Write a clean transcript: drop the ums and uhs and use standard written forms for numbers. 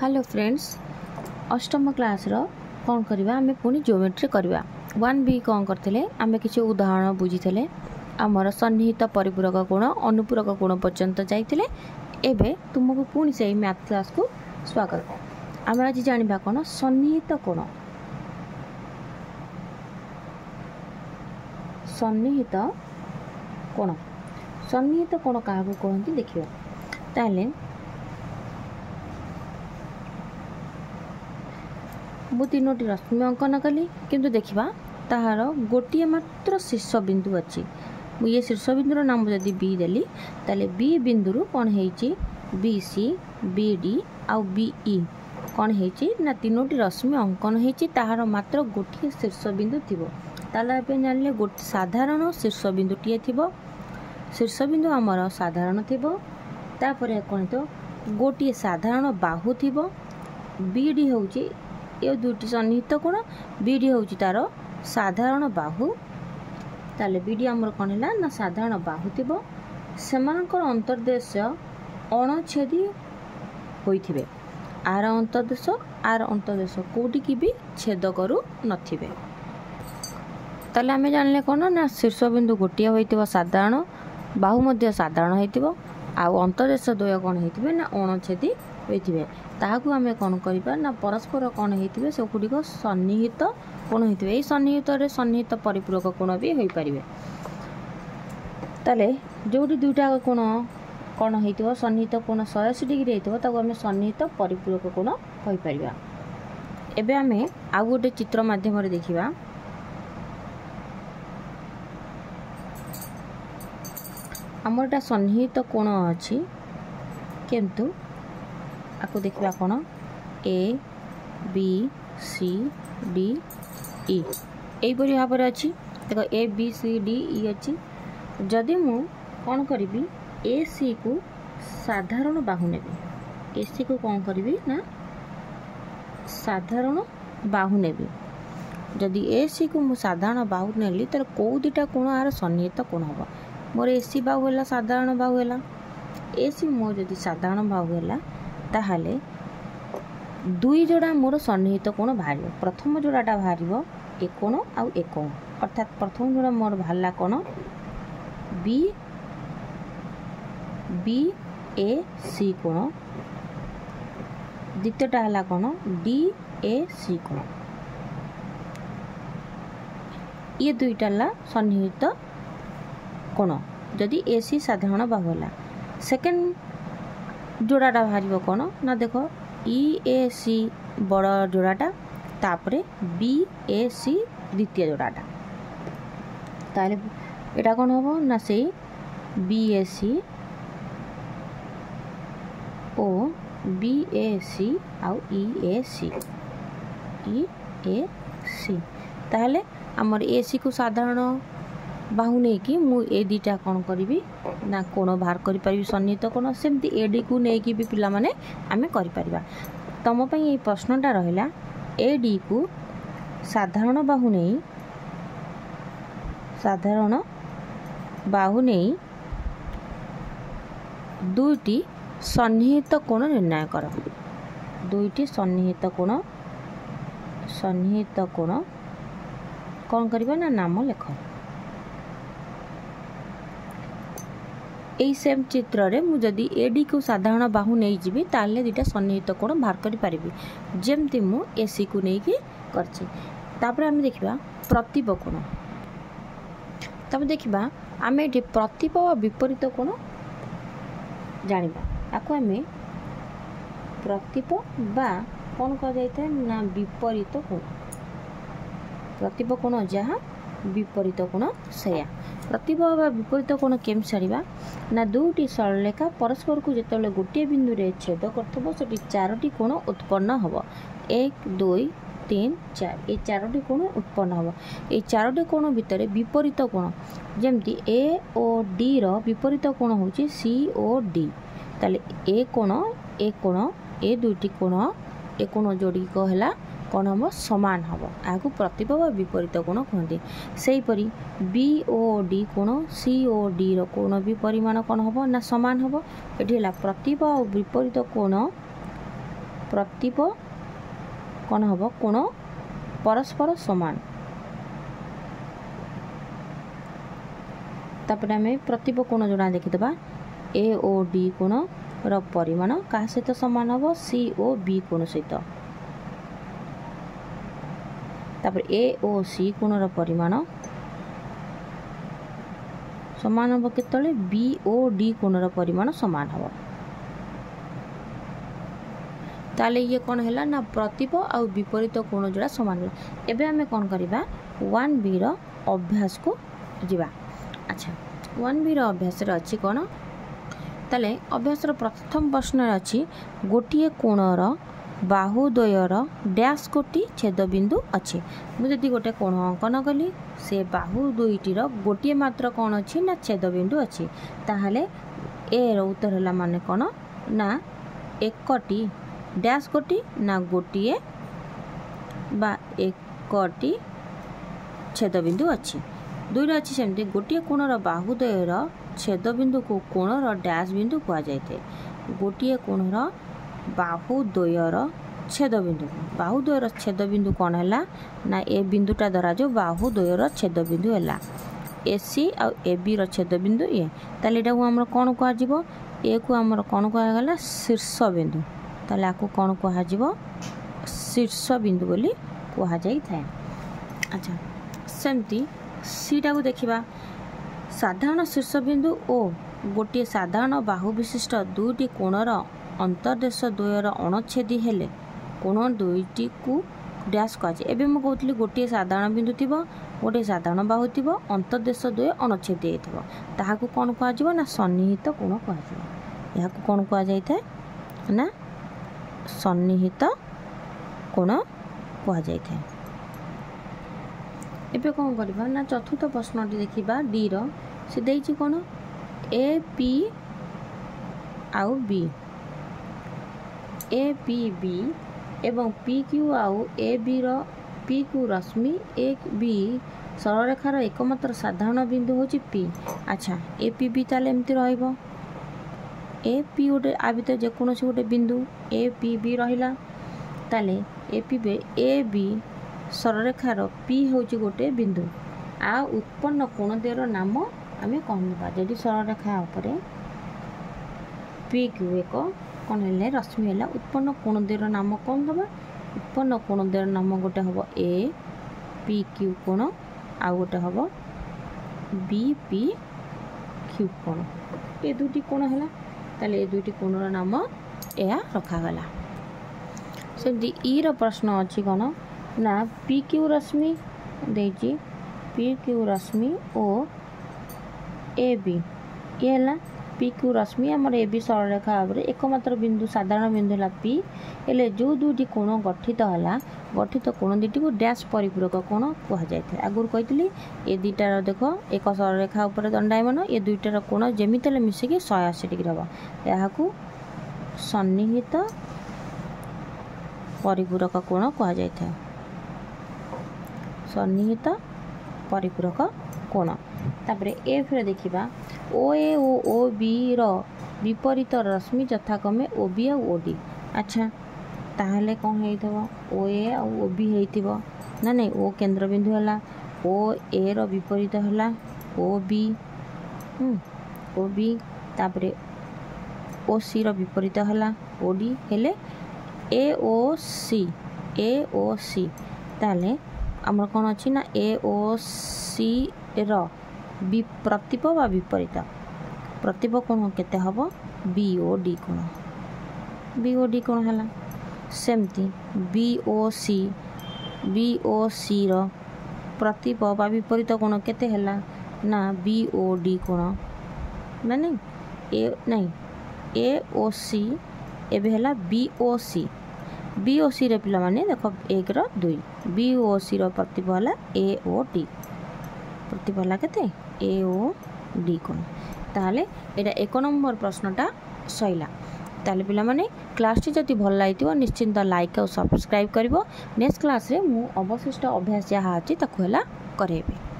Hello friends अष्टम class रो कौन करवा आम पुणी ज्योमेट्री करवा 1B कौन करते आम किसी उदाहरण बुझी आमर सन्निहित परिपूरक कोण अनुपूरक कोण पर्यंत जाइए एबे तुमको पुणी से मैथ क्लास को स्वागत। आम आज जाना कौन सन्निहित कोण सन्निहित कोण सन्निहित कोण क्या कहते देखिए ताले मु तीनोटी रश्मि अंकन कली किंतु देखा ताहार गोटे मात्र शीर्ष बिंदु अच्छी ये शीर्ष बिंदुर नाम जदि बी देली ताले बी बिंदु कौन है बी सी बी डी आउ बी ई कौन है ना तीनोटी रश्मि अंकन है ताहार मात्र गोटे शीर्ष बिंदु थी ताले जान गोटे साधारण शीर्ष बिंदुटे थी शीर्ष बिंदु आमर साधारण थी तापर कौन तो गोटे साधारण बाहु थी बी डी हूँ ये दुटी सन्निहित कोण बीडी हूँ तार साधारण बाहु ताले बीडी आमर कौन है ना साधारण बाहु थी सेमानकर अंतर्देश अणछेदी होइथिबे आर अंतर्देश कोटी की भी छेद करू नथिबे ताले आमे जानले कौन ना शीर्ष बिंदु गोटे होइथिबो साधारण बाहु मध्य साधारण होइथिबो आउ अंतर्देश द्वय कौन होइथिबे ना अणछेदी होइथिबे ताहाकु आमे कौन करिबा ना परस्पर कौन होइथिबे से गुडिक सन्निहित कोण होइथिबे एई सन्निहित रे सन्निहित परिपूरक कोण भी होई परिबे ताले जोडी दुटा कोण कौन होइथिबो सन्निहित कोण 180 डिग्री होइथिबो ताको आमे सन्निहित परिपूरक कोण कहि परिबा। एबे आमे आ गोटे चित्र माध्यम रे देखिबा हमरटा सन्निहित कोण अछि किंतु आपको देखा कौन A B C D E यहीपरी भाव में अच्छी देख A B C D E अच्छी जदि मु कौन करी ए सी को साधारण बाहु नेबी ए सी को कौन करी ना साधारण बाहु नेबी जदि ए सी को मु साधारण बाहु नेली तर कौ दुटा कोण आर सन्निहित कोण हम मोर ए सी बाहु है साधारण बाहु है ए सी मोर जदि साधारण बाहु है ताहले दुई जोड़ा मोर सन्निहित कोण बाहर प्रथम जोड़ाटा बाहर ए कोण आउ ए कोण अर्थात प्रथम जोड़ा मोर बाहरला कोण बी बी ए सी कोण द्वितीयटा हला कोण डी ए सी कोण ये दुईटा ला सन्निहित कोण जदि ए सी साधारण बाहु है सेकेंड जोड़ाटा बाहर कौन ना देख ई ए सी बड़ जोड़ाटा तापरे बी ए सी द्वितीय जोड़ाटा ताले एटा कौन हम ना से बी ए सी ओ बी ए सी आउ ई ए सी ताहले हमर ए सी को साधारण बाहु नहीं कि मु ए दीटा कौन करी ना कोण बाहर करी सन्निहित कोण सेमती एडी को नहीं भी पिला माने आमे करि परिबा तम पई ए प्रश्नटा रहिला एडी को साधारण बाहु नहीं दुईटी सन्निहित कोण निर्णय कर दुईटी सन्निहित कोण कौन करिबा ना नाम लेख यही सेम चित्र रे मु जदि एडी को साधारण बाहु नहीं जीवी ताले दुटा सन्निहित कोण बाहर करि परिबी जेमती मु एसी को नहीं कि करछि तापर हम देखिबा प्रतिप कोण तब देखिबा आमे एठी प्रतिप व विपरीत कोण जानिबा आको आमे प्रतिप बा कोन कह जायते ना विपरीत कोण प्रतिप कोण जहा विपरीत कोण सेया प्रतिप व विपरीत कोण केम छाड़िबा ना दुटी सरलरेखा परस्पर को जिते गोटे बिंदु रे छेद करथबो सेठी चारोटी कोण उत्पन्न हबो 1 2 3 4 ए चारोटी कोण उत्पन्न हबो ए चारोटी कोण भितरे विपरीत कोण जेमती ए ओ डी रो विपरीत कोण होची सी ओ डी ताले ए कोण ए दुटी कोण ए कोण जोड़ी को हला कौन हम समान हम आगु प्रतिप व विपरीत कोण कहते से परी बी ओ डी कोण सी ओ डी रो कोण भी परिमाण कौन हम ना समान हम ये प्रतिप और विपरीत कोण प्रतिप कौन हम कोण परस्पर समान तापर आम प्रतिप कोण जोड़ा देखीदे ए ओ डी कोण र परिमाण क्या सहित सामान हम सी ओ बी कोण सहित तापर ए ओ सी कोण र परिमाण समान हम केतले बी ओ डी कोण र परिमाण समान हम ताले ये कौन है ना प्रतिप आउ विपरीत कोण जोड़ा समान है। एबे आमे कौन करिबा 1b रो अभ्यास को जीवा। अच्छा 1b रो अभ्यास रे अछि कोन ताले अभ्यास रो प्रथम प्रश्न अछि गोटिए कोणर बाहुद्वयर डैश कोटी छेदबिंदु अच्छी मुझे गोटे कोण अंकन कली से बाहु दुईटी गोटे मात्र कौन अच्छी ना छेदबिंदु अच्छी ताहले ए रो उत्तर है माने कौन ना एकटी डैश कोटी ना गोटे बा एकटी छेदबिंदु अच्छी दुईटा अच्छी सेमती गोटे कोणर बाहुद्वयर छेदबिंदु को कोणर डैश बिंदु कह जाए गोटे कोणर बाहुद्वयर छेदबिंदु छेदबिंदु कौन है ना ए बिंदुटा धरा जो बाहुद्वयर छेदबिंदु है एसी आ ए बी रो छेदबिंदु ये ताले एटा को हमर कोन कह जिवो ए को हमर कोन कह गला शीर्ष बिंदु ताले आको कोन कह जिवो शीर्ष बिंदु बोली कह जाई थाए। अच्छा सेमती सीटा को देखिबा साधारण शीर्ष बिंदु ओ गोटे साधारण बाहु विशिष्ट दुईटी कोणर अंतर्देश द्वयर अणछेदी हेले कोण दुईटी को डैश कहुचे एवं मुझे कहती गोटे साधारण बिंदु थी गोटे साधारण बाहु थी अंतर्देश द्वय अणछेदी होता कौन कह ना सन्निहित कोण कह कौन कह जाए ना सन्निहित कोण कह जाए। एबे कौन करबा ना चतुर्थ प्रश्न देखिबा डी रो से देछि कोन ए पी आउ बी ए पी बी एवं पी क्यू आउ ए बी रो पी क्यू रश्मि ए बी सरलरेखार एकमात्र साधारण बिंदु होची पी। अच्छा ए पी बी ताले एमती रहइबो ए पी गोटे आ भीतर जेकोसी गोटे बिंदु ए पी बी रहिला ताले A P B A B सरलरेखार पी होची गोटे बिंदु आ उत्पन्न कोण देर नाम आम कहवा जदि सरलरेखा उपरे पी क्यू एक कौन है रश्मि है उत्पन्न कोण देर नाम कौन दबा उत्पन्न कोण देर नाम गोटे हम ए पी क्यू कोण आ गोटे हम बी पी क्यू कोण ये दुटी कोण है ताले ये दुटी कोणर नाम या रखागला। सेमती ई रो प्रश्न अच्छी कौन ना पी क्यू रश्मि देजी पी क्यू रश्मि ओ ए बी ये है पी क्यू रश्मि आमर ए बी सरलरेखा भाव में एकमात्र बिंदु साधारण बिंदु है पी एले जो दुईटी कोण गठित है गठित कोण दुईटी को डैश परिपूरक कोण कह जाए। आगुरी कही ए दुईटार देख एक सरलरेखा उपर दंडायमान ये दुईटार कोण जमित मिसिकी 180 डिग्री हम यहाँ सन्निहित परिपूरक कोण कह जाए सन्निहित परिपूरक कोण। तापरे ए फिर देखिबा ओ ए ओ बी रो विपरीत रश्मि यथाक्रमे ओ बी आ ओ डी। अच्छा ताहले कौन हेइथबो ओ ए आ ओ बी हेइथिबो ना नहीं ओ केंद्र बिंदु हला ओ ए रो विपरीत हला ओ बी तापरे ओ सी रो विपरीत हला ओ डी हेले ए ओ सी ताले आमर कौन अच्छी ना ए ओ सी रो प्रतिप बा विपरीत प्रतिप कोण केते हबो बी ओ डी कोण हला सेमती बी ओ सी रो प्रतिप बा विपरीत कोण केते हला ना बी ओ डी कोण ना नहीं ए ओ सी एबे हला बी ओ सी रे पिला माने देखो 1 रो 2 बी ओ सी रो प्रतिप हला ए ओ डी प्रतिप हला केते ए ओ डी कोण ताहले एटा 1 नंबर प्रश्नटा सैला ताहले पिला माने क्लास टी जति भल लागितो निश्चिंत लाइक और सब्सक्राइब करिवो नेक्स्ट क्लास रे मु अवशिष्ट अभ्यास जहा अछि ताको हला करेबे।